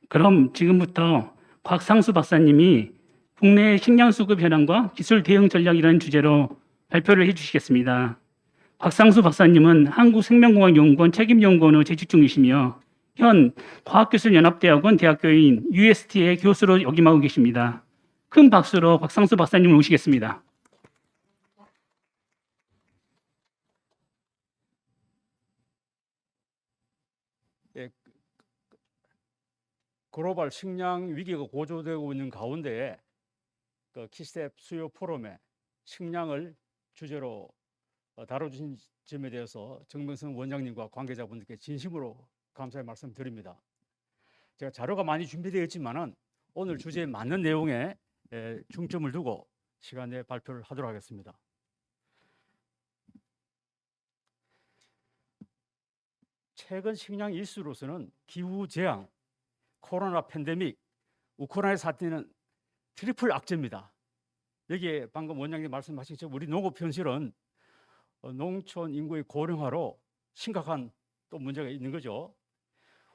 그럼 지금부터 곽상수 박사님이 국내 식량 수급 현황과 기술 대응 전략이라는 주제로 발표를 해주시겠습니다. 곽상수 박사님은 한국생명공학연구원 책임연구원으로 재직 중이시며 현 과학기술연합대학원 대학교인 UST의 교수로 역임하고 계십니다. 큰 박수로 곽상수 박사님을 모시겠습니다. 예, 글로벌 식량 위기가 고조되고 있는 가운데 그 키스텝 수요 포럼에 식량을 주제로 다뤄주신 점에 대해서 정명선 원장님과 관계자분들께 진심으로 감사의 말씀 드립니다. 제가 자료가 많이 준비되어 있지만은 오늘 주제에 맞는 내용에 중점을 두고 시간 내에 발표를 하도록 하겠습니다. 최근 식량 이슈로서는 기후 재앙, 코로나 팬데믹, 우크라이나 사태는 트리플 악재입니다. 여기에 방금 원장님 말씀하신 것처럼 우리 농업 현실은 농촌 인구의 고령화로 심각한 또 문제가 있는 거죠.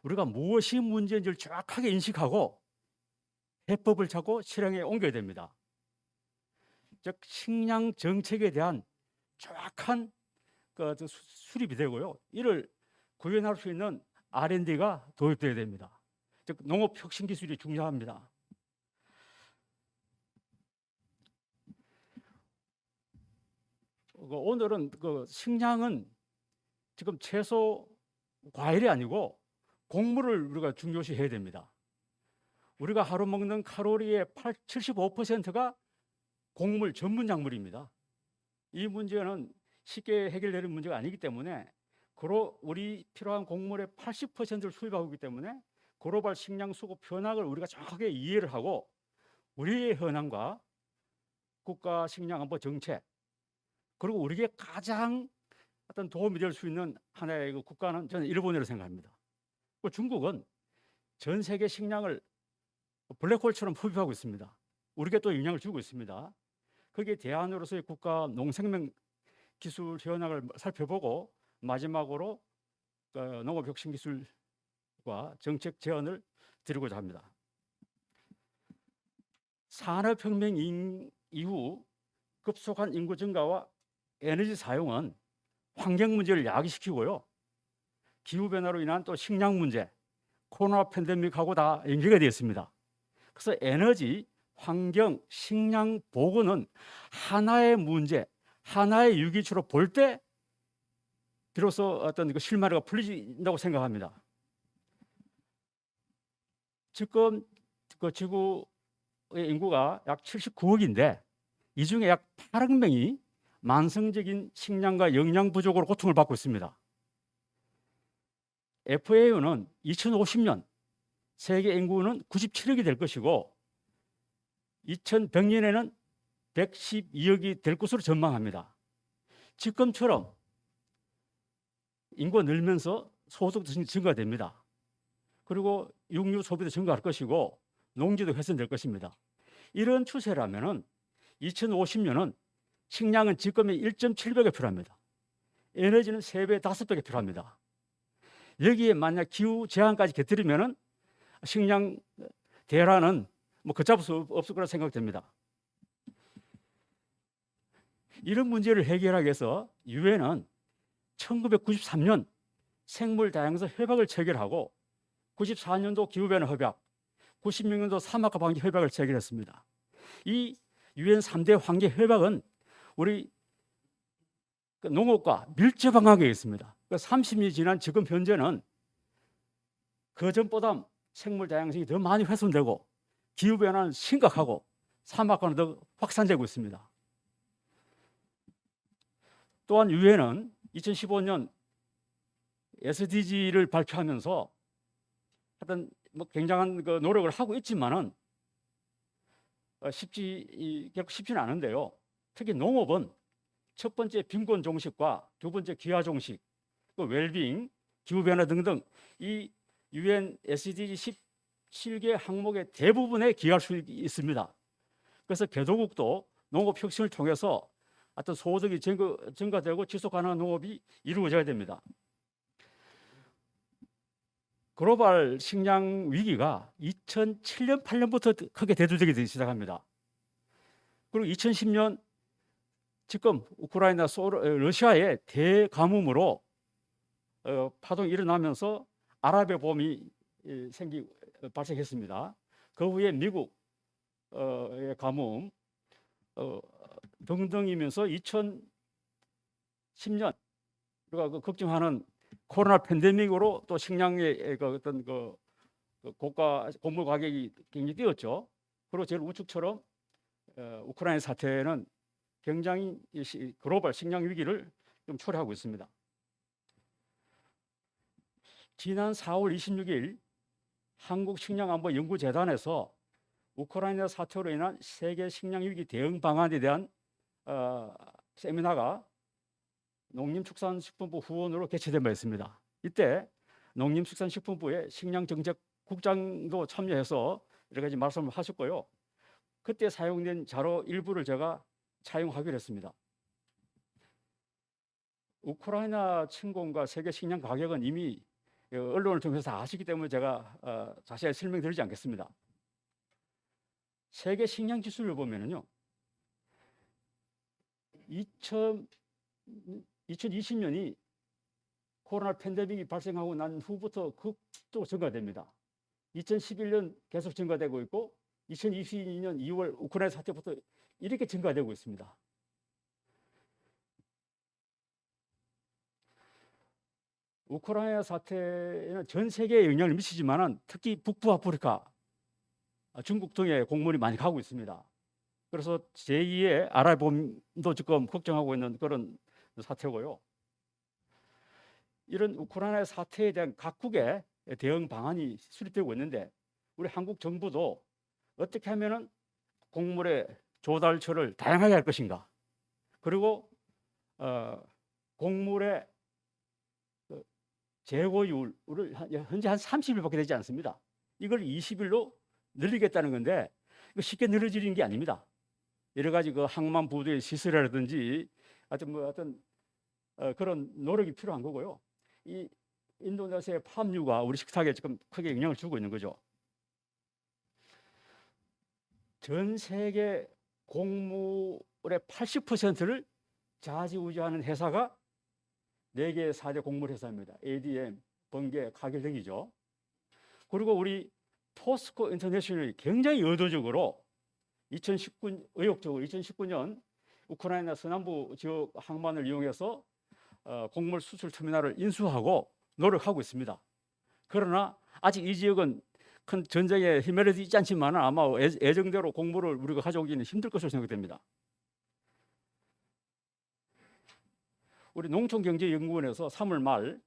우리가 무엇이 문제인지를 정확하게 인식하고 해법을 찾고 실행에 옮겨야 됩니다. 즉 식량 정책에 대한 정확한 수립이 되고요. 이를 구현할 수 있는 R&D가 도입되어야 됩니다. 즉 농업 혁신 기술이 중요합니다. 오늘은 식량은 지금 채소, 과일이 아니고 곡물을 우리가 중요시해야 됩니다. 우리가 하루 먹는 칼로리의 75%가 곡물 전문 작물입니다. 이 문제는 쉽게 해결되는 문제가 아니기 때문에 우리 필요한 곡물의 80%를 수입하고 있기 때문에 글로벌 식량 수급 현황을 우리가 정확하게 이해를 하고 우리의 현황과 국가 식량 안보 정책 그리고 우리에게 가장 어떤 도움이 될 수 있는 하나의 국가는 저는 일본이라고 생각합니다. 중국은 전 세계 식량을 블랙홀처럼 흡입하고 있습니다. 우리에게 또 영향을 주고 있습니다. 거기에 대안으로서의 국가 농생명 기술 현황을 살펴보고 마지막으로 농업혁신기술과 정책 제안을 드리고자 합니다. 산업혁명 이후 급속한 인구 증가와 에너지 사용은 환경 문제를 야기시키고요. 기후변화로 인한 또 식량 문제, 코로나 팬데믹하고 다 연계가 되어 있습니다. 그래서 에너지, 환경, 식량 보건은 하나의 문제, 하나의 유기체로 볼 때 비로소 어떤 실마리가 풀린다고 생각합니다. 지금 지구의 인구가 약 79억인데 이 중에 약 8억 명이 만성적인 식량과 영양 부족으로 고통을 받고 있습니다. FAO는 2050년 세계 인구는 97억이 될 것이고 2100년에는 112억이 될 것으로 전망합니다. 지금처럼 인구가 늘면서 소득도 증가됩니다. 그리고 육류 소비도 증가할 것이고 농지도 훼손될 것입니다. 이런 추세라면은 2050년은 식량은 지금의 1.7배가 필요합니다. 에너지는 3배, 5배가 필요합니다. 여기에 만약 기후 제한까지 곁들이면은 식량 대란은 걷잡을 수 없을 거라 생각됩니다. 이런 문제를 해결하기 위해서 유엔은 1993년 생물 다양성 협약을 체결하고 94년도 기후변화 협약, 96년도 사막화 방지 협약을 체결했습니다. 이 유엔 3대 환경 협약은 우리 농업과 밀접 관계가 있습니다. 30년이 지난 지금 현재는 그전보다 생물 다양성이 더 많이 훼손되고 기후변화는 심각하고 사막화는 더 확산되고 있습니다. 또한 유엔은 2015년 SDG를 발표하면서 하여튼 굉장한 노력을 하고 있지만은 결국 쉽지는 않은데요. 특히 농업은 첫 번째 빈곤 종식과 두 번째 기후 종식, 웰빙, 기후 변화 등등 이 유엔 SDG 17개 항목의 대부분에 기여할 수 있습니다. 그래서 개도국도 농업 혁신을 통해서 어떤 소득이 증가되고 지속 가능한 농업이 이루어져야 됩니다. 글로벌 식량 위기가 2007년, 8년부터 크게 대두되기 시작합니다. 그리고 2010년 지금 우크라이나, 러시아의 대가뭄으로 파동이 일어나면서 아랍의 봄이 발생했습니다. 그 후에 미국의 가뭄 등등이면서 2010년 우리가 걱정하는 코로나 팬데믹으로 또 식량의 어떤 곡물 가격이 굉장히 뛰었죠. 그리고 제일 우측처럼 우크라이나 사태는 굉장히 글로벌 식량 위기를 좀 초래하고 있습니다. 지난 4월 26일 한국식량안보연구재단에서 우크라이나 사태로 인한 세계 식량 위기 대응 방안에 대한 세미나가 농림축산식품부 후원으로 개최된 바 있습니다. 이때 농림축산식품부의 식량정책국장도 참여해서 여러 가지 말씀을 하셨고요. 그때 사용된 자료 일부를 제가 차용하기로 했습니다. 우크라이나 침공과 세계 식량 가격은 이미 언론을 통해서 다 아시기 때문에 제가 자세히 설명드리지 않겠습니다. 세계 식량 지수를 보면은요, 2020년이 코로나 팬데믹이 발생하고 난 후부터 극도로 증가됩니다. 2011년 계속 증가되고 있고 2022년 2월 우크라이나 사태부터 이렇게 증가되고 있습니다. 우크라이나 사태는 전 세계에 영향을 미치지만 특히 북부 아프리카, 중국 등에 곡물이 많이 가고 있습니다. 그래서 제2의 아랍봄도 지금 걱정하고 있는 그런 사태고요. 이런 우크라이나 사태에 대한 각국의 대응 방안이 수립되고 있는데 우리 한국 정부도 어떻게 하면은 곡물의 조달처를 다양하게 할 것인가, 그리고 곡물의 재고율을 현재 한 30일밖에 되지 않습니다. 이걸 20일로 늘리겠다는 건데 이거 쉽게 늘어지는 게 아닙니다. 여러 가지 항만 부두의 시설이라든지 어떤 그런 노력이 필요한 거고요. 이 인도네시아의 팜유가 우리 식탁에 지금 크게 영향을 주고 있는 거죠. 전 세계 곡물의 80%를 좌지우지하는 회사가 4개 4대 곡물 회사입니다. ADM, 번개, 카겔 등이죠. 그리고 우리 포스코 인터내셔널이 굉장히 의도적으로 의욕적으로 2019년 우크라이나 서남부 지역 항만을 이용해서 곡물 수출 터미널을 인수하고 노력하고 있습니다. 그러나 아직 이 지역은 큰 전쟁에 희멸해도 있지 않지만 아마 예정대로 곡물을 우리가 가져오기는 힘들 것으로 생각됩니다. 우리 농촌경제연구원에서 3월 말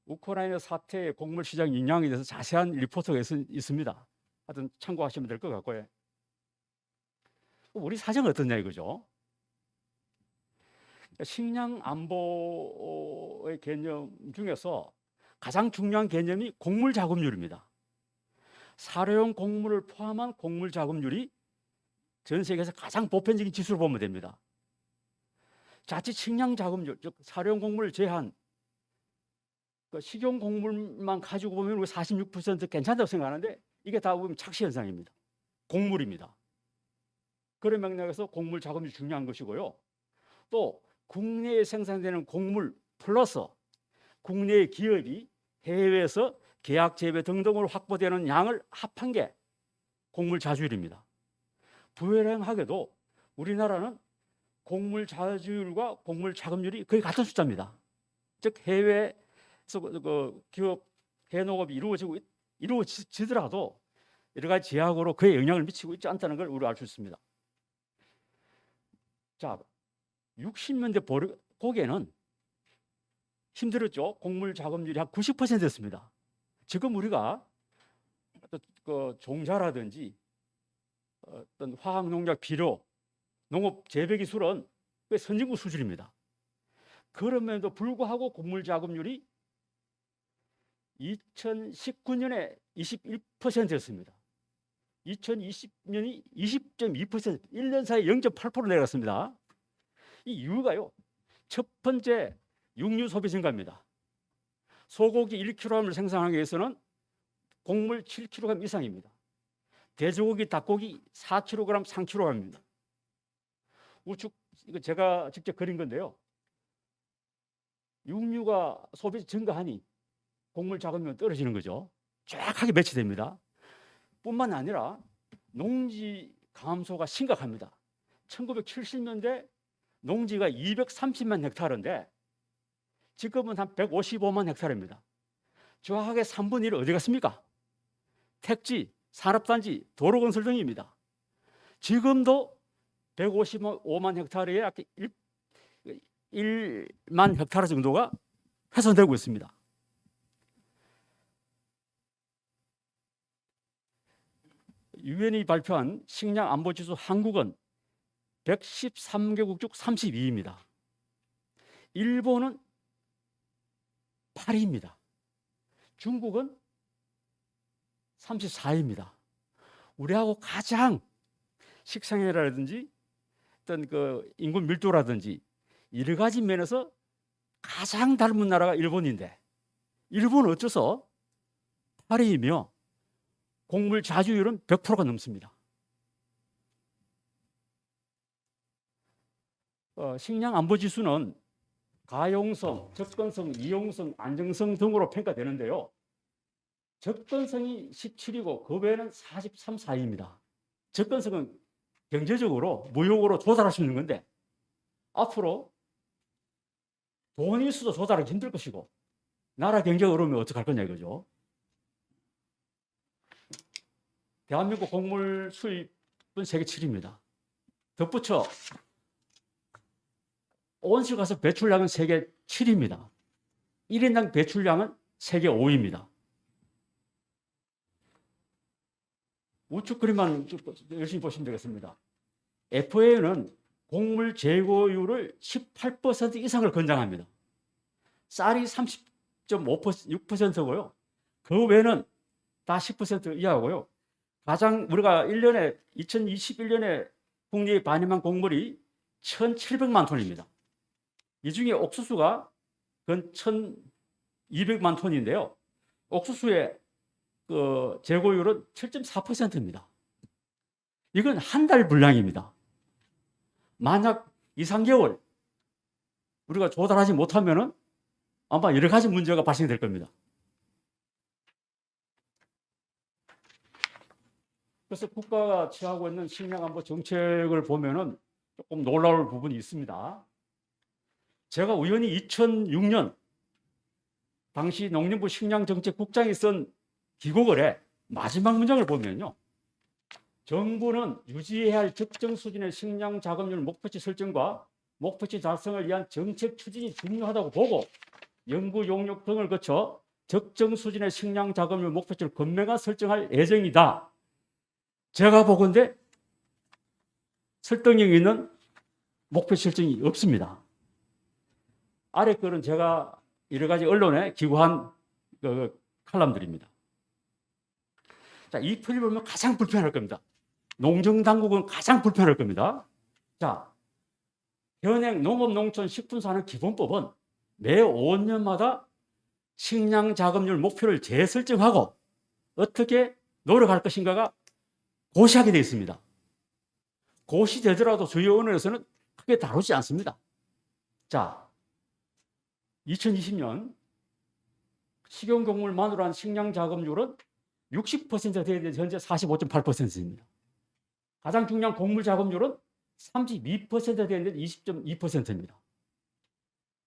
우크라이나 사태의 곡물 시장 영향에 대해서 자세한 리포트가 있습니다. 하여튼 참고하시면 될 것 같고요. 우리 사정은 어떠냐 이거죠. 식량 안보의 개념 중에서 가장 중요한 개념이 곡물 자급률입니다. 사료용 곡물을 포함한 곡물 자급률이 전 세계에서 가장 보편적인 지수로 보면 됩니다. 자칫 식량 자급률, 즉 사료용 곡물 제한, 식용 곡물만 가지고 보면 우리 46% 괜찮다고 생각하는데 이게 다 보면 착시 현상입니다. 곡물입니다. 그런 맥락에서 곡물 자급률이 중요한 것이고요. 또 국내에 생산되는 곡물 플러스 국내의 기업이 해외에서 계약 재배 등등으로 확보되는 양을 합한 게 곡물 자주율입니다. 불행하게도 우리나라는 곡물 자주율과 곡물 자급률이 거의 같은 숫자입니다. 즉 해외에서 기업 해농업이 이루어지더라도 여러 가지 제약으로 그에 영향을 미치고 있지 않다는 걸 우리가 알 수 있습니다. 자, 60년대 보기에는 힘들었죠. 곡물 자급률이 한 90%였습니다. 지금 우리가 종자라든지 어떤 화학 농약 비료, 농업 재배 기술은 꽤 선진국 수준입니다. 그럼에도 불구하고 곡물 자급률이 2019년에 21%였습니다. 2020년이 20.2%, 1년 사이에 0.8% 내려갔습니다. 이 이유가요. 첫 번째 육류 소비 증가입니다. 소고기 1kg을 생산하기 위해서는 곡물 7kg 이상입니다. 돼지고기, 닭고기 4kg, 3kg입니다. 우측 이거 제가 직접 그린 건데요. 육류가 소비 증가하니 곡물 작업률은 떨어지는 거죠. 정확하게 매치됩니다. 뿐만 아니라 농지 감소가 심각합니다. 1970년대 농지가 230만 헥타르인데 지금은 한 155만 헥타르입니다. 정확하게 3분의 1 어디 갔습니까? 택지, 산업단지, 도로건설 등입니다. 지금도 155만 헥타르에 약 1만 헥타르 정도가 훼손되고 있습니다. 유엔이 발표한 식량 안보 지수 한국은 113개국 중 32위입니다. 일본은 8위입니다. 중국은 34위입니다. 우리하고 가장 식생활이라든지 어떤 그 인구 밀도라든지 여러 가지 면에서 가장 닮은 나라가 일본인데 일본은 어째서 8위이며 곡물 자주율은 100%가 넘습니다. 식량 안보 지수는 가용성, 접근성, 이용성, 안정성 등으로 평가되는데요. 접근성이 17이고 그 외에는 43, 4입니다. 접근성은 경제적으로 무역으로 조달할 수 있는 건데 앞으로 돈이 있어도 조달하기 힘들 것이고 나라 경제가 어려우면 어떡할 거냐 이거죠. 대한민국 곡물 수입은 세계 7위입니다. 덧붙여 온실 가스 배출량은 세계 7위입니다. 1인당 배출량은 세계 5위입니다. 우측 그림만 열심히 보시면 되겠습니다. FAO는 곡물 재고율을 18% 이상을 권장합니다. 쌀이 30.6%고요. 그 외에는 다 10% 이하고요. 가장 우리가 2021년에 국내에 반입한 곡물이 1,700만 톤입니다. 이 중에 옥수수가 건 1,200만 톤인데요. 옥수수의 그 재고율은 7.4%입니다. 이건 한 달 분량입니다. 만약 2, 3개월 우리가 조달하지 못하면은 아마 여러 가지 문제가 발생될 겁니다. 그래서 국가가 취하고 있는 식량안보 정책을 보면은 조금 놀라울 부분이 있습니다. 제가 우연히 2006년 당시 농림부 식량정책국장이 쓴 기고글의 마지막 문장을 보면요. 정부는 유지해야 할 적정 수준의 식량 자급률 목표치 설정과 목표치 달성을 위한 정책 추진이 중요하다고 보고 연구 용역 등을 거쳐 적정 수준의 식량 자급률 목표치를 건명하게 설정할 예정이다. 제가 보건대 설득력 있는 목표 설정이 없습니다. 아래 글은 제가 여러 가지 언론에 기고한 그 칼럼들입니다. 자, 이 표를 보면 가장 불편할 겁니다. 농정당국은 가장 불편할 겁니다. 자, 현행 농업농촌식품산업기본법은 매 5년마다 식량 자급률 목표를 재설정하고 어떻게 노력할 것인가가 고시하게 되어 있습니다. 고시되더라도 저희 언론에서는 크게 다루지 않습니다. 자, 2020년 식용곡물만으로 한 식량 자급률은 60%가 되어야 되는데 현재 45.8%입니다. 가장 중요한 곡물 자급률은 32%가 되는데 20.2%입니다.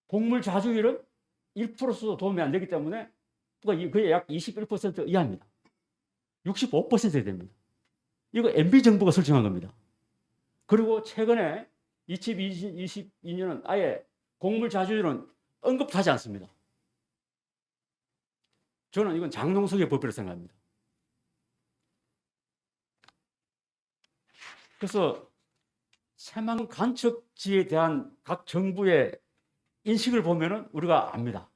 곡물 자주율은 1%도 도움이 안 되기 때문에 그게 약 21% 이하입니다. 65%야 됩니다. 이거 MB 정부가 설정한 겁니다. 그리고 최근에 2022년은 아예 곡물 자주율은 언급하지 않습니다. 저는 이건 장농석의 법이라고 생각합니다. 그래서 새만 간척지에 대한 각 정부의 인식을 보면은 우리가 압니다.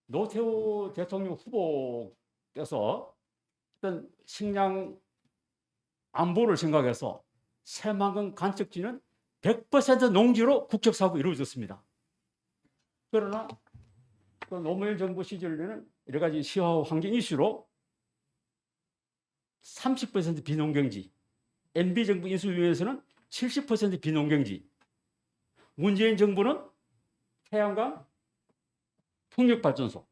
노태우 대통령 후보께서 어떤 식량 안보를 생각해서 새만금 간척지는 100% 농지로 국적 사업이 이루어졌습니다. 그러나 그 노무현 정부 시절에는 여러 가지 시화와 환경 이슈로 30% 비농경지, MB 정부 인수 이후에서는 70% 비농경지, 문재인 정부는 태양광 풍력발전소.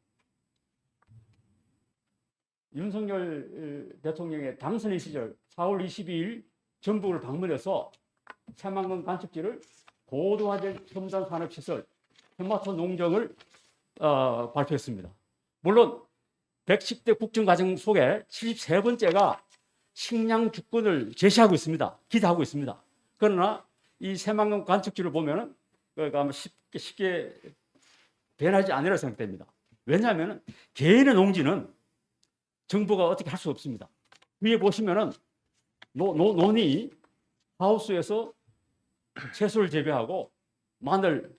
윤석열 대통령의 당선인 시절 4월 22일 전북을 방문해서 새만금 간척지를 고도화된 첨단 산업시설 토마토 농정을 발표했습니다. 물론 110대 국정과정 속에 73번째가 식량 주권을 제시하고 있습니다. 기대하고 있습니다. 그러나 이 새만금 간척지를 보면은 아마 쉽게 변하지 않으리라 생각됩니다. 왜냐하면 개인의 농지는 정부가 어떻게 할 수 없습니다. 위에 보시면은 논이 하우스에서 채소를 재배하고 마늘,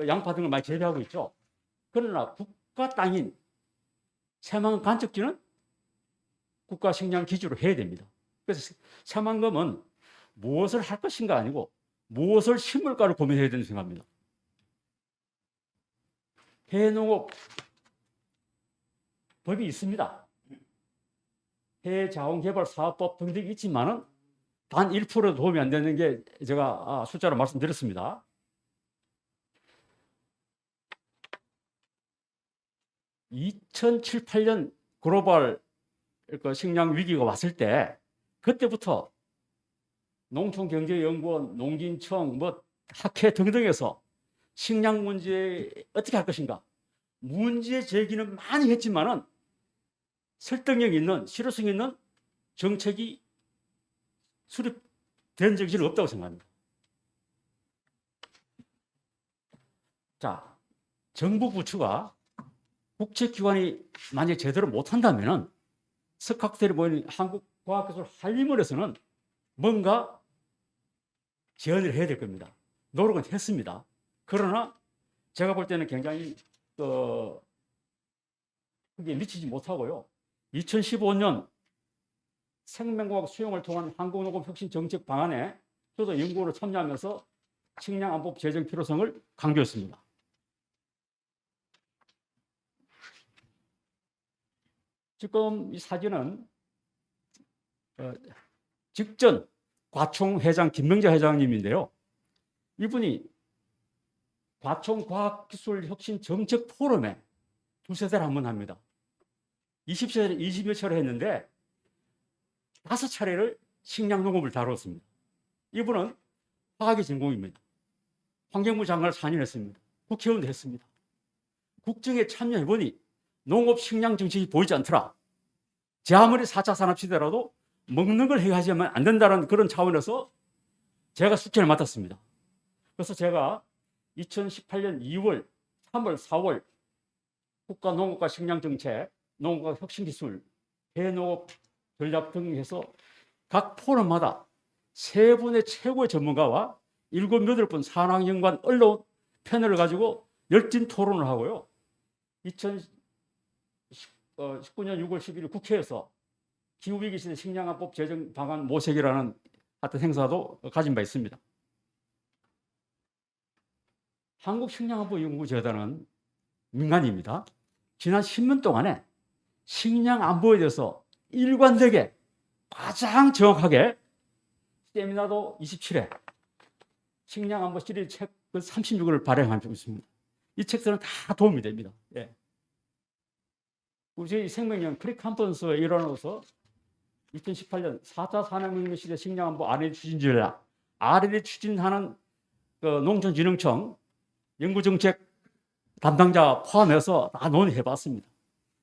양파 등을 많이 재배하고 있죠. 그러나 국가 땅인 새만금 간척지는 국가 식량 기지로 해야 됩니다. 그래서 새만금은 무엇을 할 것인가 아니고 무엇을 심을까를 고민해야 된다고 생각합니다. 해농업 법이 있습니다. 해자원개발사업법 등등이 있지만은 단 1%도 도움이 안 되는 게 제가 숫자로 말씀드렸습니다. 2007, 8년 글로벌 식량 위기가 왔을 때 그때부터 농촌경제연구원, 농진청, 학회 등등에서 식량 문제 어떻게 할 것인가 문제 제기는 많이 했지만은 설득력 있는 실효성 있는 정책이 수립된 적이 없다고 생각합니다. 자, 정부 부처가 국책기관이 만약 제대로 못한다면은 석학들이 모이는 한국과학기술한림원에서는 뭔가 제언을 해야 될 겁니다. 노력은 했습니다. 그러나 제가 볼 때는 굉장히 그게 미치지 못하고요. 2015년 생명과학 수용을 통한 한국농업 혁신 정책 방안에 저도 연구로 참여하면서 식량안보법 제정 필요성을 강조했습니다. 지금 이 사진은 직전 과총 회장 김명자 회장님인데요. 이분이 과총 과학기술혁신 정책 포럼에 두세 달에 한 번 합니다. 20여 차례 했는데 5차례를 식량농업을 다뤘습니다. 이분은 화학의 전공입니다. 환경부 장관을 4년 했습니다. 국회의원도 했습니다. 국정에 참여해보니 농업 식량 정책이 보이지 않더라. 제 아무리 4차 산업시대라도 먹는 걸 해야지만 안 된다는 그런 차원에서 제가 숙제를 맡았습니다. 그래서 제가 2018년 2월, 3월, 4월 국가농업과 식량정책, 농업과 혁신기술, 대농업 전략 등 해서 각 포럼마다 3분의 최고의 전문가와 7, 8분 산학연구원 언론 패널을 가지고 열띤 토론을 하고요. 2019년 6월 11일 국회에서 기후위기 시대 식량안법 제정 방안 모색이라는 하여튼 행사도 가진 바 있습니다. 한국식량안보연구재단은 민간입니다. 지난 10년 동안에 식량안보에 대해서 일관되게 가장 정확하게 세미나도 27회, 식량안보 시리즈 책 36권을 발행한 적이 있습니다. 이 책들은 다 도움이 됩니다. 예. 저희 생명연 크리컨퍼런스의 일환으로서 2018년 4차 산업혁명 시대 식량안보 R&D 추진 전략, R&D 추진하는 농촌진흥청 연구정책 담당자 포함해서 다 논의해봤습니다.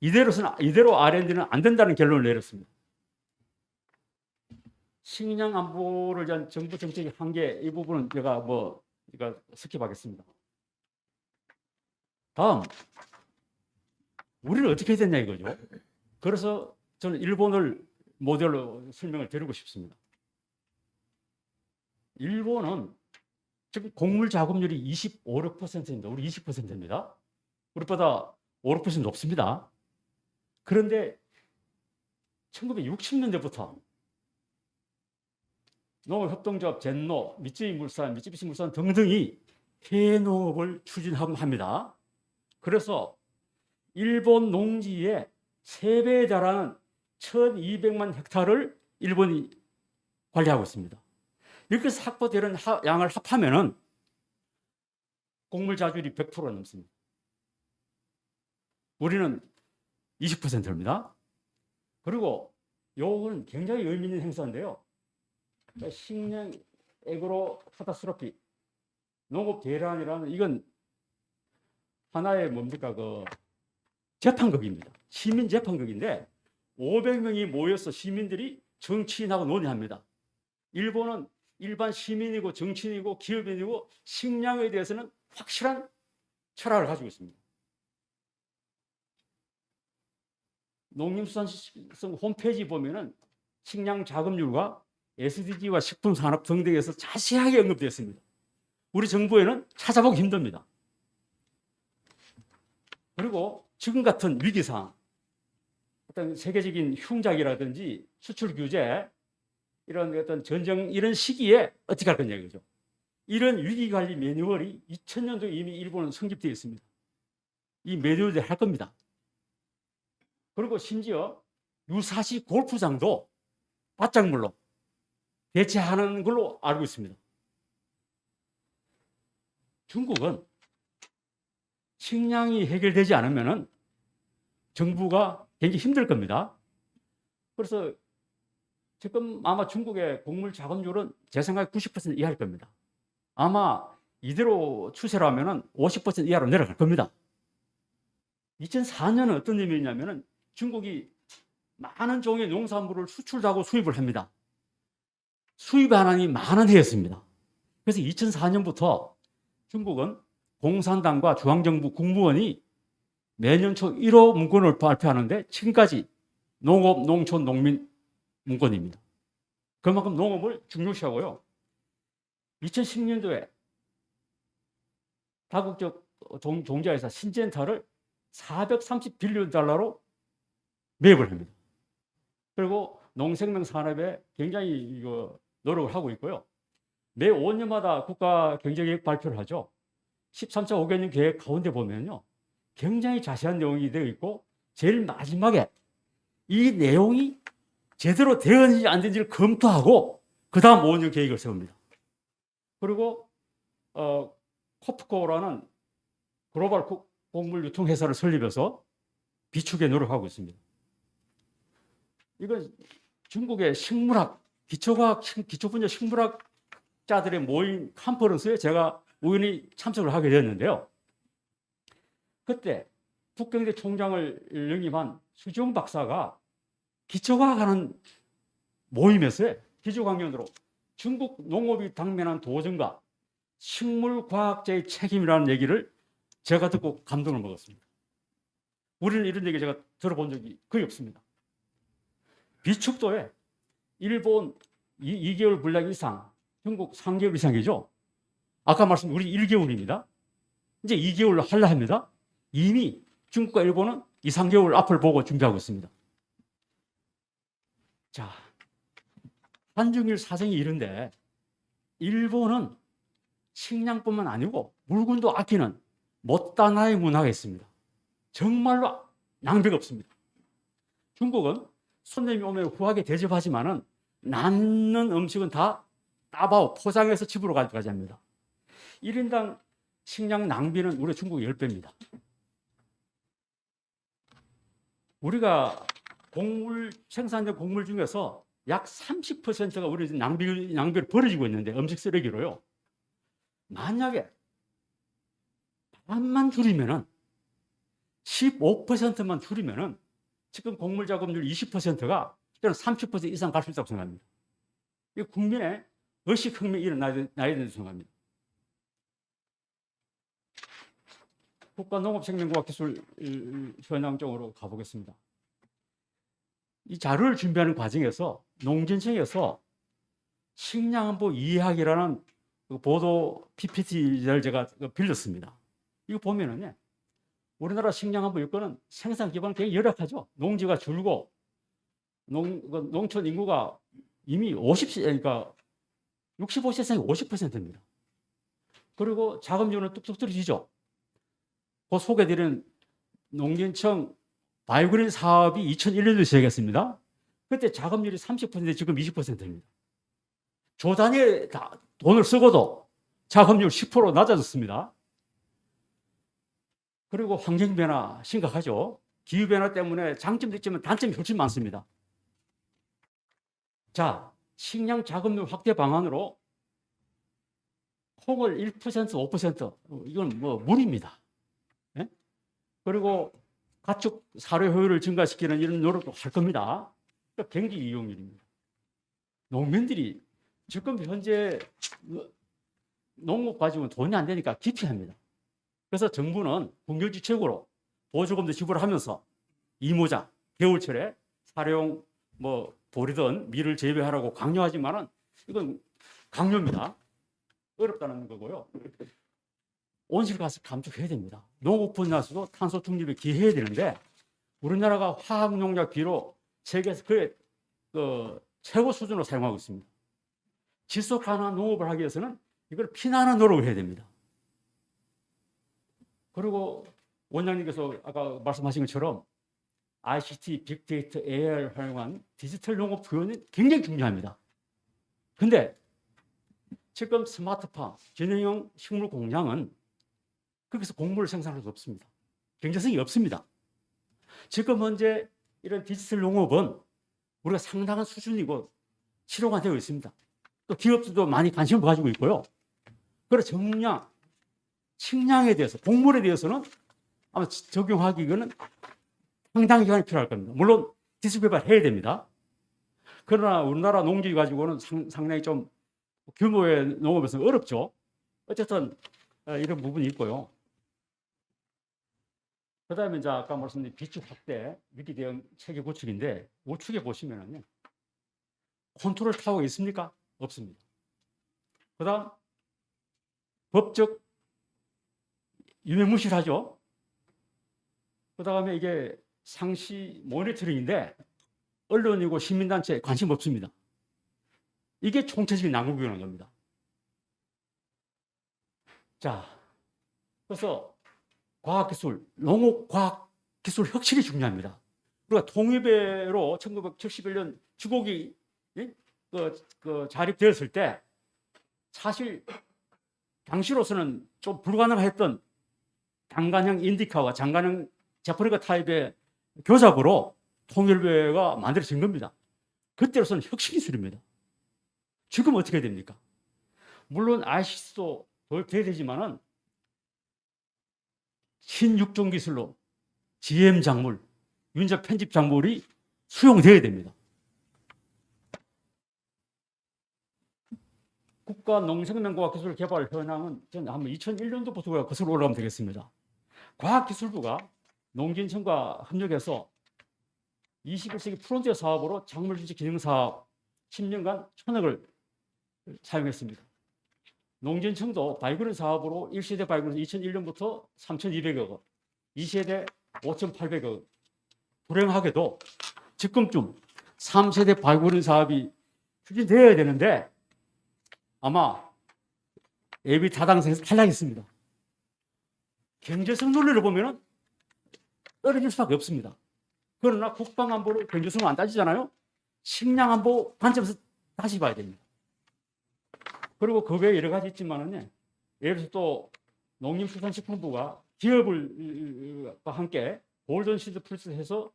이대로 R&D는 안 된다는 결론을 내렸습니다. 식량안보를 위한 정부 정책의 한계, 이 부분은 제가 스킵하겠습니다. 다음, 우리는 어떻게 해야 되냐 이거죠. 그래서 저는 일본을 모델로 설명을 드리고 싶습니다. 일본은 지금 곡물 작업률이 25%입니다. 우리 20%입니다. 우리보다 5, 6% 높습니다. 그런데 1960년대부터 농업협동조합 젠노, 미쯔비시 물산 등등이 해농업을 추진합니다. 그래서 일본 농지의 3배에 달하는 1200만 헥타르를 일본이 관리하고 있습니다. 이렇게 확보되는 양을 합하면은 곡물 자율이 100% 넘습니다. 우리는 20%입니다. 그리고 요건 굉장히 의미 있는 행사인데요. 식량 에그로 카타스트로피 농업 대란이라는 이건 하나의 뭡니까 그 재판극입니다. 시민 재판극인데 500명이 모여서 시민들이 정치인하고 논의합니다. 일본은 일반 시민이고 정치인이고 기업인이고 식량에 대해서는 확실한 철학을 가지고 있습니다. 농림수산성 홈페이지 보면은 식량 자급률과 SDG와 식품산업 등등에서 자세하게 언급되어 있습니다. 우리 정부에는 찾아보기 힘듭니다. 그리고 지금 같은 위기상 어떤 세계적인 흉작이라든지 수출 규제 이런 어떤 전쟁 이런 시기에 어떻게 할 거냐 이거죠. 이런 위기관리 매뉴얼이 2000년도에 이미 일본은 성립되어 있습니다. 이 매뉴얼을 할 겁니다. 그리고 심지어 유사시 골프장도 바짝물로 대체하는 걸로 알고 있습니다. 중국은 식량이 해결되지 않으면 정부가 굉장히 힘들 겁니다. 그래서 지금 아마 중국의 곡물 자급률은 제 생각에 90% 이하일 겁니다. 아마 이대로 추세라면 50% 이하로 내려갈 겁니다. 2004년은 어떤 의미였냐면 중국이 많은 종의 농산물을 수출도 하고 수입을 합니다. 수입 한량이 많은 해였습니다. 그래서 2004년부터 중국은 공산당과 중앙정부 국무원이 매년 초 1호 문건을 발표하는데 지금까지 농업, 농촌, 농민 문건입니다. 그만큼 농업을 중요시하고요. 2010년도에 다국적 종자회사 신젠타를 430빌리언 달러로 매입을 합니다. 그리고 농생명 산업에 굉장히 노력을 하고 있고요. 매 5년마다 국가 경제계획 발표를 하죠. 13차 5개년 계획 가운데 보면요. 굉장히 자세한 내용이 되어 있고 제일 마지막에 이 내용이 제대로 되었는지 안 되는지를 검토하고 그 다음 5년 계획을 세웁니다. 그리고 코프코라는 글로벌 곡물 유통회사를 설립해서 비축에 노력하고 있습니다. 이건 중국의 식물학, 기초분야 식물학자들의 모임 컨퍼런스에 제가 우연히 참석을 하게 됐는데요. 그때 북경대 총장을 영임한 수지용 박사가 기초과학하는 모임에서 기초강연으로 중국 농업이 당면한 도전과 식물과학자의 책임이라는 얘기를 제가 듣고 감동을 먹었습니다. 우리는 이런 얘기 제가 들어본 적이 거의 없습니다. 비축도에 일본 2개월 분량 이상, 중국 3개월 이상이죠. 아까 말씀 우리 1개월입니다. 이제 2개월로 하려 합니다. 이미 중국과 일본은 2, 3개월 앞을 보고 준비하고 있습니다. 자, 한중일 사정이 이런데 일본은 식량뿐만 아니고 물건도 아끼는 못다나의 문화가 있습니다. 정말로 낭비가 없습니다. 중국은 손님이 오면 후하게 대접하지만은 남는 음식은 다 따바오 포장해서 집으로 가져가지 합니다. 1인당 식량 낭비는 우리 중국 10배입니다. 우리가 생산된 곡물 중에서 약 30%가 우리 낭비를 벌어지고 있는데 음식 쓰레기로요. 만약에 반만 줄이면은 15%만 줄이면은 지금 곡물 작업률 20%가 저는 30% 이상 갈 수 있다고 생각합니다. 이 국민의 의식혁명이 일어나야 된다고 생각합니다. 국가농업생명과학기술 현장적으로 가보겠습니다. 이 자료를 준비하는 과정에서 농진청에서 식량안보 이해하기라는 보도 PPT를 제가 빌렸습니다. 이거 보면은 우리나라 식량안보 여건은 생산 기반 굉장히 열악하죠. 농지가 줄고 농촌 인구가 이미 65세에서 50%입니다. 그리고 자금률은 뚝뚝 떨어지죠. 그 소개드린 농진청 바이오그린 사업이 2001년도에 시작했습니다. 그때 자금률이 30%, 지금 20%입니다. 조 단위에 돈을 쓰고도 자금률 10% 낮아졌습니다. 그리고 환경변화 심각하죠. 기후변화 때문에 장점도 있지만 단점이 훨씬 많습니다. 자, 식량 자금률 확대 방안으로 콩을 1%, 5%, 이건 뭐 무리입니다. 예? 그리고 가축 사료 효율을 증가시키는 이런 노력도 할 겁니다. 그러니까 경제 이용률입니다. 농민들이 지금 현재 농업 가지고는 돈이 안 되니까 기피합니다. 그래서 정부는 국유지책으로 보조금도 지불하면서 이모작, 겨울철에 사료용 뭐 보리든 밀을 재배하라고 강요하지만은 이건 강요입니다. 어렵다는 거고요. 온실가스 감축해야 됩니다. 농업 분야에서도 탄소 중립에 기여해야 되는데 우리나라가 화학농약 비로 세계에서 그 최고 수준으로 사용하고 있습니다. 지속 가능한 농업을 하기 위해서는 이걸 피난하는 노력을 해야 됩니다. 그리고 원장님께서 아까 말씀하신 것처럼 ICT, 빅데이터, AI를 활용한 디지털 농업 구현이 굉장히 중요합니다. 근데 지금 스마트팜, 전형형 식물 공장은 거기서 곡물을 생산할 수 없습니다. 경제성이 없습니다. 지금 현재 이런 디지털 농업은 우리가 상당한 수준이고 실효가 되어 있습니다. 또 기업들도 많이 관심을 가지고 있고요. 그래서 정량, 식량에 대해서, 곡물에 대해서는 아마 적용하기에는 상당한 기간이 필요할 겁니다. 물론 기술 개발해야 됩니다. 그러나 우리나라 농지 가지고는 상당히 좀 규모의 농업에서는 어렵죠. 어쨌든 이런 부분이 있고요. 그 다음에 이제 아까 말씀드린 비축 확대 위기 대응 체계 구축인데 우측에 보시면은요. 컨트롤 타워가 있습니까? 없습니다. 그 다음 법적 유명무실하죠. 그 다음에 이게 상시 모니터링인데 언론이고 시민단체에 관심 없습니다. 이게 총체적인 난국이라는 겁니다. 자, 그래서 과학기술, 농업과학기술 혁신이 중요합니다. 우리가 통일배로 1971년 주곡이 자립되었을 때 사실 당시로서는 좀 불가능했던 장관형 인디카와 장관형 제프리카 타입의 교잡으로 통일배가 만들어진 겁니다. 그때로서는 혁신기술입니다. 지금 어떻게 됩니까? 물론 ICT도 돼야 되지만은 신육종 기술로 GM 작물, 윤적 편집 작물이 수용되어야 됩니다. 국가농생명과학기술 개발 현황은 저는 한번 2001년도부터 거슬러 올라가면 되겠습니다. 과학기술부가 농진청과 협력해서 21세기 프론티어 사업으로 작물주식 기능 사업 10년간 1,000억을 사용했습니다. 농진청도 바이오그린 사업으로 1세대 바이오그린 2001년부터 3,200억 원, 2세대 5,800억 원. 불행하게도 지금쯤 3세대 바이오그린 사업이 추진되어야 되는데 아마 예비 타당성에서 탈락했습니다. 경제성 논리를 보면 떨어질 수밖에 없습니다. 그러나 국방안보로 경제성을 안 따지잖아요. 식량안보 관점에서 다시 봐야 됩니다. 그리고 그 외에 여러 가지 있지만은 예를 들어서 또 농림수산식품부가 기업과 함께 골든 시드 플러스 해서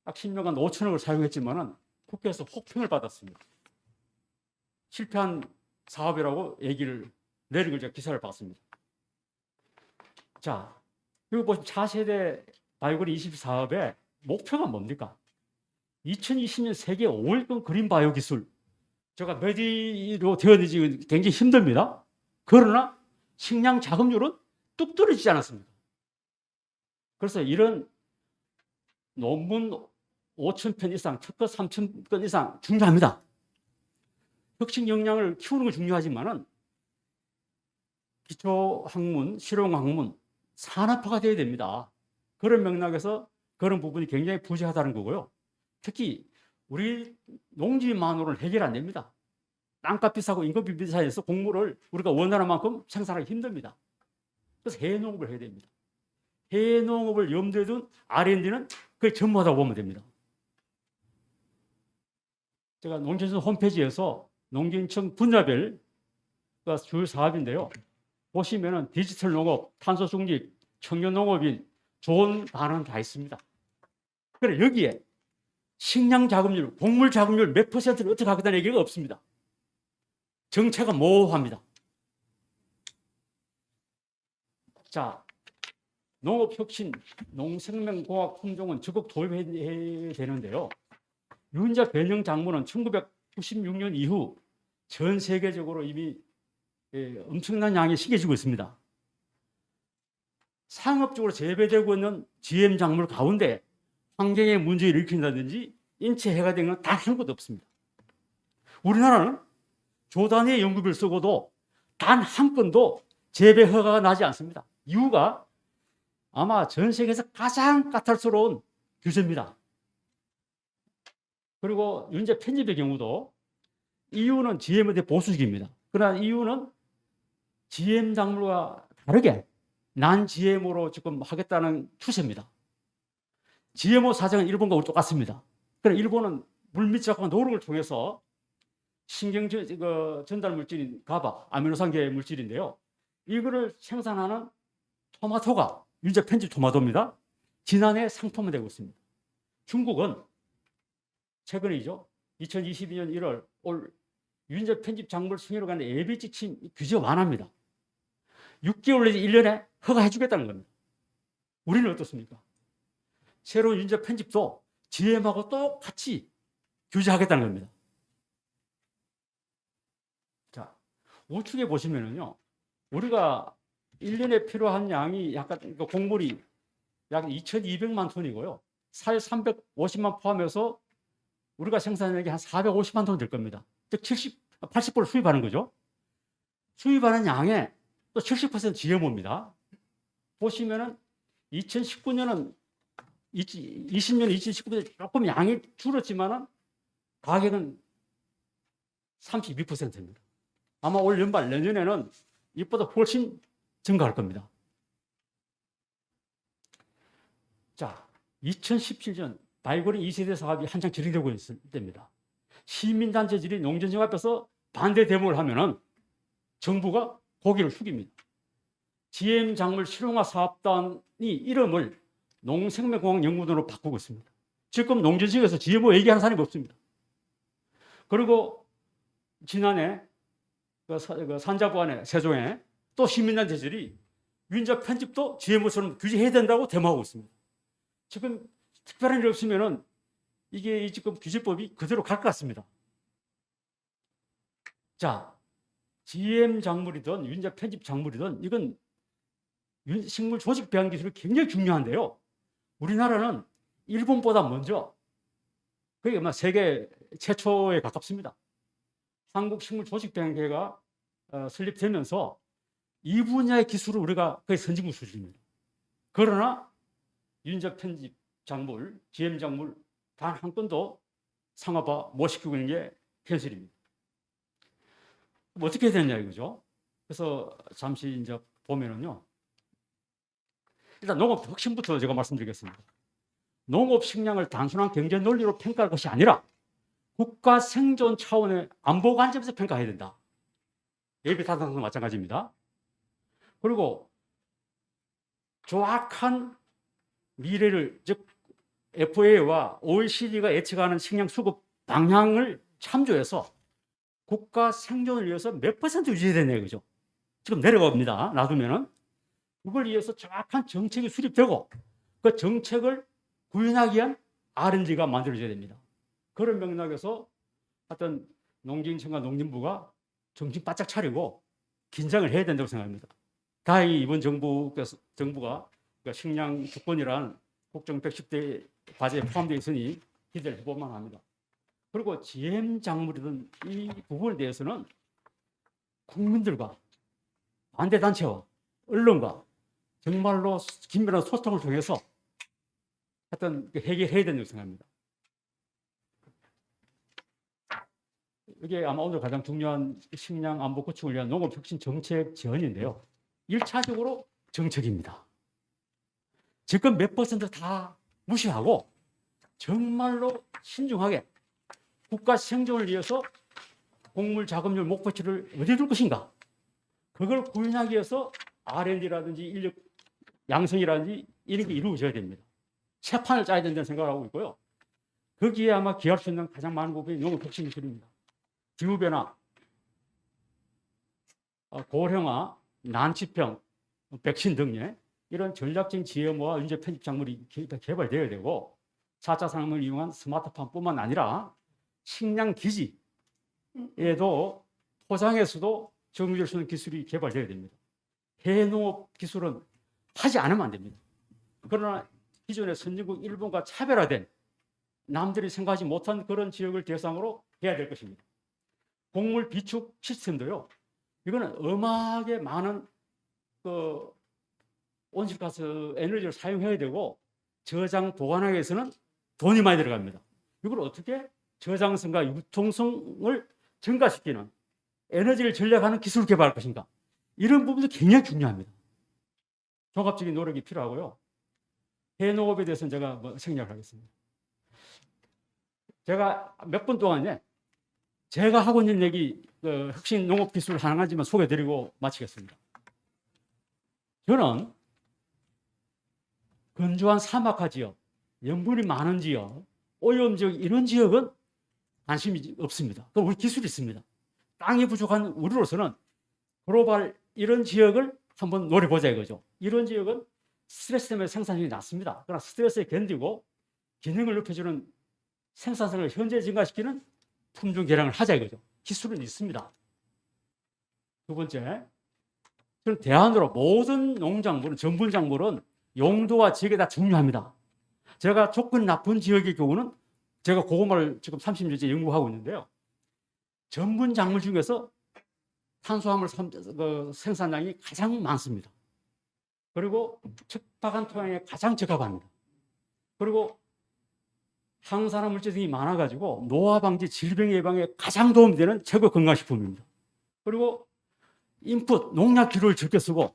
딱 10년간 5천억을 사용했지만은 국회에서 혹평을 받았습니다. 실패한 사업이라고 얘기를 내린 걸 제가 기사를 봤습니다. 자, 여기 보시면 차세대 바이오그린 24업의 목표가 뭡니까? 2020년 세계 5위권 그린 바이오 기술. 제가 몇 위로 되었는지 굉장히 힘듭니다. 그러나 식량 자금률은 뚝 떨어지지 않았습니다. 그래서 이런 논문 5,000편 이상, 특허 3,000건 이상 중요합니다. 혁신 역량을 키우는 건 중요하지만은 기초학문, 실용학문, 산업화가 되어야 됩니다. 그런 맥락에서 그런 부분이 굉장히 부재하다는 거고요. 특히 우리 농지만으로는 해결 안 됩니다. 땅값 비싸고 인건비 비싸해서 곡물을 우리가 원하는 만큼 생산하기 힘듭니다. 그래서 해외 농업을 해야 됩니다. 해외 농업을 염두에 둔 R&D는 거의 전무하다고 보면 됩니다. 제가 농진청 홈페이지에서 농진청 분야별 주요 사업인데요. 보시면은 디지털 농업, 탄소 중립, 청년 농업인 좋은 단어는 다 있습니다. 그래 여기에 식량 자급률, 곡물 자급률 몇 퍼센트를 어떻게 하겠다는 얘기가 없습니다. 정체가 모호합니다. 자, 농업혁신, 농생명공학 품종은 적극 도입해야 되는데요. 유인자 변형 작물은 1996년 이후 전 세계적으로 이미 엄청난 양이 심겨지고 있습니다. 상업적으로 재배되고 있는 GM 작물 가운데 환경에 문제를 일으킨다든지 인체 해가 되는 건 단 한 곳도 없습니다. 우리나라는 조단위의 연구비를 쓰고도 단 한 건도 재배 허가가 나지 않습니다. 이유가 아마 전 세계에서 가장 까탈스러운 규제입니다. 그리고 윤제 편집의 경우도 이유는 GM에 대해 보수적입니다. 그러나 이유는 GM 작물과 다르게 난 GM으로 지금 하겠다는 추세입니다. GMO 사정은 일본과 우리 똑같습니다. 그러나 일본은 물밑작과 노력을 통해서 신경 전달 물질인 가바, 아미노산계 물질인데요. 이거를 생산하는 토마토가 윤제 편집 토마토입니다. 지난해 상품화 되고 있습니다. 중국은 최근이죠. 2022년 1월 올 윤제 편집 작물 승인으로 가는 예비 지침 규제 완화입니다. 6개월 내지 1년에 허가해 주겠다는 겁니다. 우리는 어떻습니까? 새로운 윤제 편집도 GM하고 똑같이 규제하겠다는 겁니다. 자, 우측에 보시면은요, 우리가 1년에 필요한 양이 약간 곡물이 약 2,200만 톤이고요. 살 350만 포함해서 우리가 생산하는 게 한 450만 톤 될 겁니다. 즉 80%를 수입하는 거죠. 수입하는 양의 또 70% GMO입니다. 보시면은 2019년은 20년, 2019년 조금 양이 줄었지만은 가격은 32%입니다. 아마 올 연말 내년에는 이보다 훨씬 증가할 겁니다. 자, 2017년 바이오린 2세대 사업이 한창 진행되고 있을 때입니다. 시민단체들이 농진청 앞에서 반대 데모를 하면은 정부가 고개를 숙입니다. GM 작물 실용화 사업단이 이름을 농생명공학연구원으로 바꾸고 있습니다. 지금 농진청에서 GMO 얘기하는 사람이 없습니다. 그리고 지난해 산자부안에 세종에 또 시민단체들이 윤자 편집도 GMO처럼 규제해야 된다고 데모하고 있습니다. 지금 특별한 일 없으면은 이게 지금 규제법이 그대로 갈 것 같습니다. 자, GM 작물이든 윤자 편집 작물이든 이건 식물 조직 배양 기술이 굉장히 중요한데요. 우리나라는 일본보다 먼저 그게 아마 세계 최초에 가깝습니다. 한국 식물 조직 배양계가 설립되면서 이 분야의 기술을 우리가 거의 선진국 수준입니다. 그러나 윤자 편집 작물, GM 작물 단 한 건도 상업화 못 시키고 있는 게 현실입니다. 어떻게 되냐 이거죠. 그래서 잠시 이제 보면은요. 일단 농업 혁신부터 제가 말씀드리겠습니다. 농업 식량을 단순한 경제 논리로 평가할 것이 아니라 국가 생존 차원의 안보 관점에서 평가해야 된다. 예비 타당성도 마찬가지입니다. 그리고 정확한 미래를 즉 FAO와 OECD가 예측하는 식량 수급 방향을 참조해서 국가 생존을 위해서 몇 퍼센트 유지해야 되냐 이거죠. 지금 내려갑니다. 놔두면은 그걸 위해서 정확한 정책이 수립되고 그 정책을 구현하기 위한 R&D가 만들어져야 됩니다. 그런 맥락에서 하여튼 농진청과 농림부가 정신 바짝 차리고 긴장을 해야 된다고 생각합니다. 다행히 이번 정부가 식량 주권이란 국정 110대 과제에 포함되어 있으니 기대를 해볼만 합니다. 그리고 GM 작물이든 이 부분에 대해서는 국민들과 반대단체와 언론과 정말로 긴밀한 소통을 통해서 하여튼 해결해야 된다고 생각합니다. 이게 아마 오늘 가장 중요한 식량 안보 구축을 위한 농업 혁신 정책 제언인데요. 1차적으로 정책입니다. 지금 몇 퍼센트 다 무시하고 정말로 신중하게 국가 생존을 위해서 곡물 작업률 목표치를 어디에 둘 것인가? 그걸 구현하기 위해서 R&D라든지 인력 양성이라든지 이런 게 이루어져야 됩니다. 새 판을 짜야 된다는 생각을 하고 있고요. 거기에 아마 기여할 수 있는 가장 많은 부분이 농업 혁신 기술입니다. 기후변화, 고령화, 난치병, 백신 등의 이런 전략적인 GMO와 윤제 편집 작물이 개발되어야 되고 4차 산업을 이용한 스마트팜뿐만 아니라 식량 기지에도 토장에서도 정유될 수 있는 기술이 개발되어야 됩니다. 해농업 기술은 하지 않으면 안 됩니다. 그러나 기존의 선진국 일본과 차별화된 남들이 생각하지 못한 그런 지역을 대상으로 해야 될 것입니다. 곡물 비축 시스템도요. 이거는 어마하게 많은 온실가스 에너지를 사용해야 되고 저장 보관하기 위해서는 돈이 많이 들어갑니다. 이걸 어떻게 저장성과 유통성을 증가시키는 에너지를 전략하는 기술을 개발할 것인가? 이런 부분도 굉장히 중요합니다. 종합적인 노력이 필요하고요. 해농업에 대해서는 제가 생략을 하겠습니다. 제가 몇 분 동안에 제가 하고 있는 얘기 혁신 농업 기술 한 가지만 소개드리고 마치겠습니다. 저는 건조한 사막화 지역, 염분이 많은 지역, 오염 지역 이런 지역은 관심이 없습니다. 그럼 우리 기술이 있습니다. 땅이 부족한 우리로서는 글로벌 이런 지역을 한번 노려보자 이거죠. 이런 지역은 스트레스 때문에 생산성이 낮습니다. 그러나 스트레스에 견디고 기능을 높여주는 생산성을 현재 증가시키는 품종 개량을 하자 이거죠. 기술은 있습니다. 두 번째, 저는 대안으로 모든 농작물은 전분작물은 용도와 지역에 다 중요합니다. 제가 조건 나쁜 지역의 경우는 제가 고구마를 지금 30년째 연구하고 있는데요. 전분작물 중에서 탄수화물 생산량이 가장 많습니다. 그리고 척박한 토양에 가장 적합합니다. 그리고 항산화 물질 등이 많아가지고 노화 방지, 질병 예방에 가장 도움이 되는 최고 건강식품입니다. 그리고 인풋, 농약 기료를 적게 쓰고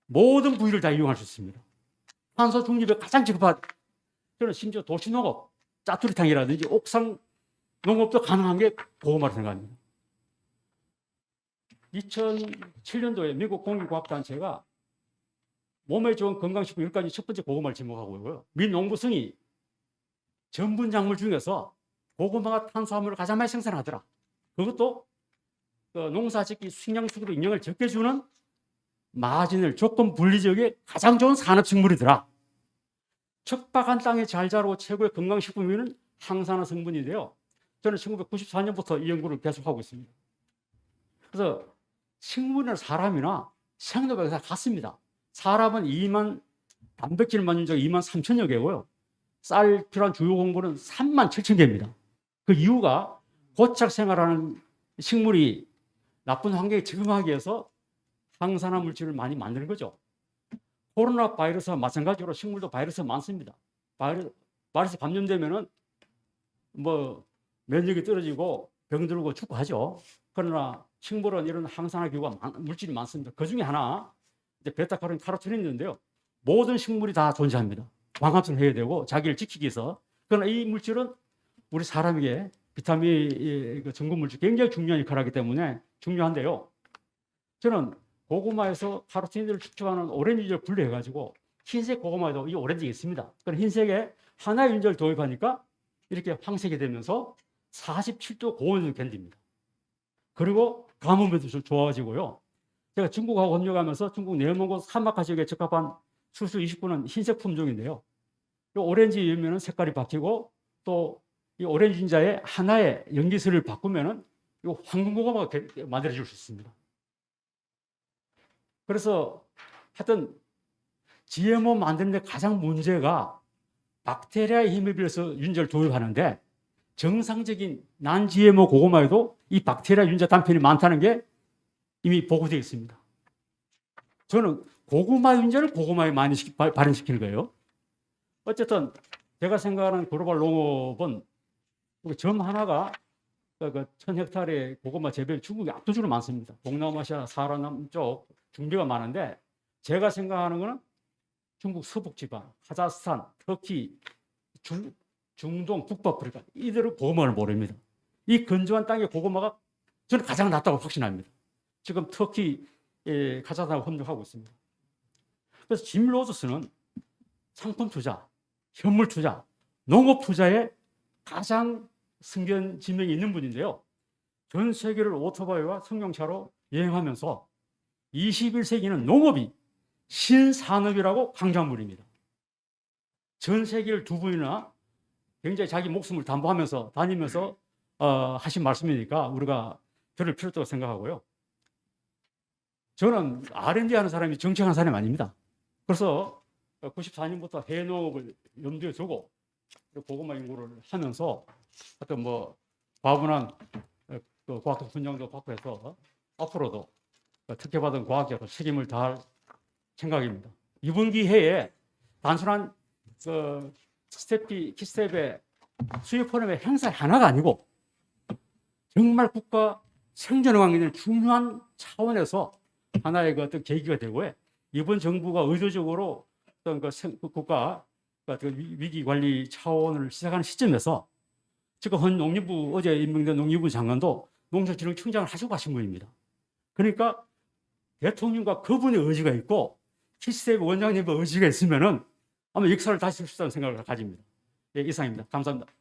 모든 부위를 다 이용할 수 있습니다. 탄소 중립에 가장 적합한, 저는 심지어 도시농업, 짜투리탕이라든지 옥상 농업도 가능한 게 고구마로 생각합니다. 2007년도에 미국 공익과학단체가 몸에 좋은 건강식품 10가지 첫 번째 고구마를 지목하고 있고요. 민농부성이 전분작물 중에서 고구마가 탄수화물을 가장 많이 생산하더라. 그것도 농사짓기 식량수급의 영향을 적게 주는 마진을 조건 분리 지역에 가장 좋은 산업식물이더라. 척박한 땅에 잘 자라고 최고의 건강식품에는 항산화 성분인데요. 저는 1994년부터 이 연구를 계속하고 있습니다. 그래서 식물이나 사람이나 생도가 다 같습니다. 사람은 단백질만 유지가 2만 3천여 개고요. 쌀 필요한 주요 공급은 3만 7천 개입니다. 그 이유가 고착 생활하는 식물이 나쁜 환경에 적응하기 위해서 항산화 물질을 많이 만드는 거죠. 코로나 바이러스와 마찬가지로 식물도 바이러스가 많습니다. 바이러스 감염되면은 면역이 떨어지고 병들고 죽고 하죠. 그러나 식물은 이런 항산화 기구가 물질이 많습니다. 그 중에 하나 이제 베타카로틴, 카로틴인데요. 모든 식물이 다 존재합니다. 광합성을 해야 되고 자기를 지키기 위해서. 그러나 이 물질은 우리 사람에게 비타민 전분 물질 굉장히 중요한 역할을 하기 때문에 중요한데요. 저는 고구마에서 카로틴을 축적하는 오렌지 윤제를 분리해가지고 흰색 고구마에도 이 오렌지가 있습니다. 그럼 흰색에 하나의 윤제를 도입하니까 이렇게 황색이 되면서 47도 고온을 견딥니다. 그리고 가뭄에도 좋아지고요. 제가 중국하고 협력하면서 중국 내몽고 사막화 지역에 적합한 수수 29는 흰색 품종인데요. 이 오렌지 열면은 색깔이 바뀌고 또 이 오렌지 윤자에 하나의 연기술을 바꾸면은 이 황금 고구마가 만들어질 수 있습니다. 그래서 하여튼 GMO 만드는 데 가장 문제가 박테리아의 힘에 비해서 윤자를 도입하는데 정상적인 난 GMO 고구마에도 이 박테리아 윤자 단편이 많다는 게 이미 보고되어 있습니다. 저는 고구마 윤자를 고구마에 많이 발현시키는 거예요. 어쨌든 제가 생각하는 글로벌 농업은 점 하나가 1000헥타르의 고구마 재배 중국이 압도적으로 많습니다. 동남아시아, 사하라 남쪽 중비가 많은데 제가 생각하는 거는 중국 서북지방, 카자흐스탄, 터키, 중동, 북아프리카 이들은 고구마를 모릅니다. 이 건조한 땅의 고구마가 저는 가장 낫다고 확신합니다. 지금 터키, 카자흐스탄하고 협력하고 있습니다. 그래서 짐 로저스는 상품 투자, 현물 투자, 농업 투자에 가장 승견 지명이 있는 분인데요. 전 세계를 오토바이와 승용차로 여행하면서 21세기는 농업이 신산업이라고 강조한 분입니다. 전 세계를 두 번이나 굉장히 자기 목숨을 담보하면서 다니면서 하신 말씀이니까 우리가 들을 필요도 있다고 생각하고요. 저는 R&D 하는 사람이 정치하는 사람이 아닙니다. 그래서 94년부터 해농업을 염두에 두고 고구마 연구를 하면서 어떤 뭐 과분한 과학적 분야도 확보해서 앞으로도 특혜받은 과학자로 책임을 다할 생각입니다. 이번 기회에 단순한 키스텝의 수요 포럼의 행사 하나가 아니고 정말 국가 생존에 관계되는 중요한 차원에서 하나의 어떤 계기가 되고 이번 정부가 의도적으로 어떤 국가 위기 관리 차원을 시작하는 시점에서 지금 현 농림부 어제 임명된 농림부 장관도 농촌진흥청장을 하시고 가신 분입니다. 그러니까 대통령과 그분의 의지가 있고 키스텝 원장님의 의지가 있으면은 아마 역사를 다시 쓸 수 있다는 생각을 가집니다. 예, 이상입니다. 감사합니다.